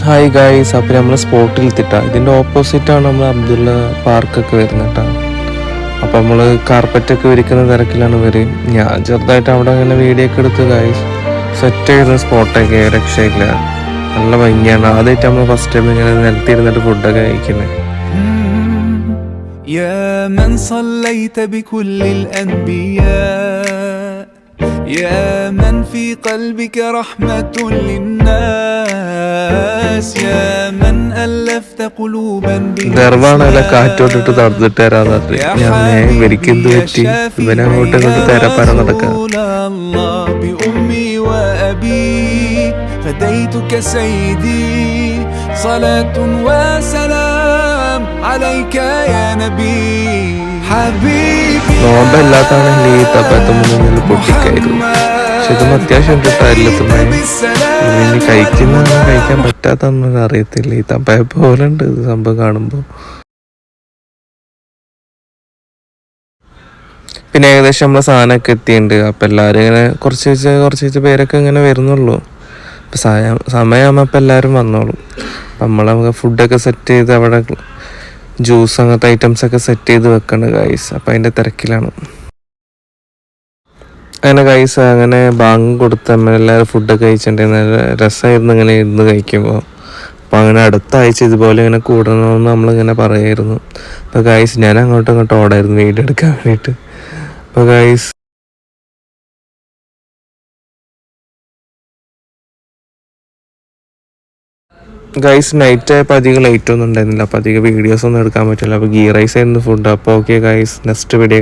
Hi guys, അപ്പം നമ്മൾ സ്പോട്ടിൽ എത്തിട്ടാ. ഇതിൻ്റെ ഓപ്പോസിറ്റാണ് നമ്മൾ അബ്ദുള്ള പാർക്കൊക്കെ വരുന്നത് കേട്ടോ. അപ്പം നമ്മൾ കാർപ്പറ്റൊക്കെ വിരിക്കുന്ന തിരക്കിലാണ് വരും. ഞാൻ ചെറുതായിട്ട് അവിടെ അങ്ങനെ വീഡിയോ ഒക്കെ എടുത്ത് ഗായ്സ് സെറ്റ് ചെയ്യുന്ന സ്പോട്ടൊക്കെ രക്ഷയില്ല, നല്ല ഭംഗിയാണ്. ആദ്യമായിട്ട് നമ്മൾ ഫസ്റ്റ് ടൈം ഇങ്ങനെ നിലത്തിരുന്നിട്ട് ഫുഡൊക്കെ കഴിക്കുന്നത്. يا من في قلبك رحمة للناس يا من ألفت قلوبا ദർവാണല്ല കാറ്റോട്ടിട്ട് തടുത്തിട്ട് തരാന്ന് ഞാൻ ഇവരിക്കെന്ത് പറ്റി, ഇവനങ്ങോട്ട് ഇങ്ങോട്ട് തരപ്പര നടക്കാം. بأمي وأبي فديتك سيدي صلاة وسلام عليك يا نبي നോമ്പല്ലാത്താണെങ്കിൽ ഈ തപ്പത്ത് മുന്നിൽ പൊട്ടിക്കായിരുന്നു. പക്ഷെ ഇതൊന്നും അത്യാവശ്യം കിട്ടാറില്ലെത്തുന്നേ. ഇനി കഴിക്കാൻ പറ്റാത്തൊന്നും അറിയത്തില്ല. ഈ തപ്പയെ പോലെ ഉണ്ട് ഇത് സംഭവം കാണുമ്പോൾ. പിന്നെ ഏകദേശം നമ്മളെ സാധനമൊക്കെ എത്തിയിട്ടുണ്ട്. അപ്പം എല്ലാവരും ഇങ്ങനെ കുറച്ച് പേരൊക്കെ ഇങ്ങനെ വരുന്നുള്ളൂ. അപ്പം സമയമാകുമ്പോൾ അപ്പം എല്ലാവരും വന്നോളും. അപ്പം നമുക്ക് ഫുഡൊക്കെ സെറ്റ് ചെയ്ത് അവിടെ ജ്യൂസ് അങ്ങനത്തെ ഐറ്റംസൊക്കെ സെറ്റ് ചെയ്ത് വെക്കണം ഗൈസ്. അപ്പം അതിൻ്റെ തിരക്കിലാണ്. അങ്ങനെ ഗൈസ് അങ്ങനെ ബാങ്ക് കൊടുത്ത് എല്ലാവരും ഫുഡൊക്കെ കഴിച്ചിട്ടുണ്ടായിരുന്നു. നല്ല രസമായിരുന്നു ഇങ്ങനെ ഇരുന്ന് കഴിക്കുമ്പോൾ. അപ്പോൾ അങ്ങനെ അടുത്ത ആഴ്ച ഇതുപോലെ ഇങ്ങനെ കൂടണമെന്ന് നമ്മളിങ്ങനെ പറയായിരുന്നു. അപ്പോൾ ഗൈസ് ഞാൻ അങ്ങോട്ടും ഇങ്ങോട്ടും ഓടായിരുന്നു വീഡിയോ എടുക്കാൻ വേണ്ടിയിട്ട്. അപ്പോൾ ഗൈസ് നൈറ്റ് ആയപ്പോൾ അധികം ലൈറ്റ് ഒന്നും ഉണ്ടായിരുന്നില്ല. അപ്പോൾ അധികം വീഡിയോസ് ഒന്നും എടുക്കാൻ പറ്റില്ല. അപ്പോൾ ഗീ റൈസ് ആയിരുന്നു ഫുഡ്. അപ്പോൾ ഓക്കെ ഗൈസ്, നെക്സ്റ്റ് വീഡിയോ